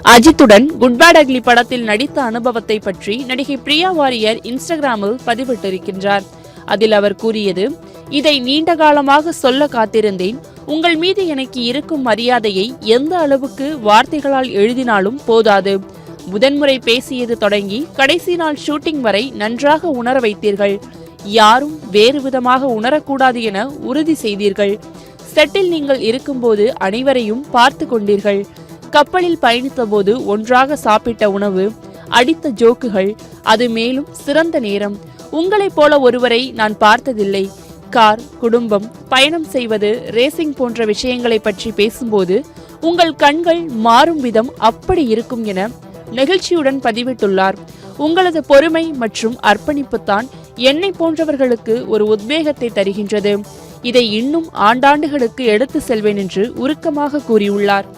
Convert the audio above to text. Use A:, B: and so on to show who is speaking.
A: அஜித்துடன் good bad ugly படத்தில் நடித்த அனுபவத்தை பற்றி நடிகை பிரியா வாரியர் இன்ஸ்டாகிராமில் பதிவிட்டிருக்கின்றார். அதில் அவர் கூறியது, இதை நீண்ட காலமாக சொல்ல காத்திருந்தேன். உங்கள் மீது எனக்கு இருக்கும் மரியாதையை எந்த அளவுக்கு வார்த்தைகளால் எழுதினாலும் போதாது. முதன்முறை பேசியது தொடங்கி கடைசி நாள் ஷூட்டிங் வரை நன்றாக உணர வைத்தீர்கள். யாரும் வேறு விதமாக உணரக்கூடாது என உறுதி செய்தீர்கள். செட்டில் நீங்கள் இருக்கும்போது அனைவரையும் பார்த்து கொண்டீர்கள். கப்பலில் பயணித்த போது ஒன்றாக சாப்பிட்ட உணவு, அடித்த ஜோக்குகள், அது மேலும் சிறந்த நேரம். உங்களைப் போல ஒருவரை நான் பார்த்ததில்லை. கார், குடும்பம், பயணம் செய்வது, ரேசிங் போன்ற விஷயங்களை பற்றி பேசும்போது உங்கள் கண்கள் மாறும் விதம் அப்படி இருக்கும் என நெகிழ்ச்சியுடன் பதிவிட்டுள்ளார். உங்களது பொறுமை மற்றும் அர்ப்பணிப்புத்தான் என்னை போன்றவர்களுக்கு ஒரு உத்வேகத்தை தருகின்றது. இதை இன்னும் ஆண்டாண்டுகளுக்கு எடுத்து செல்வேன் என்று உருக்கமாக கூறியுள்ளார்.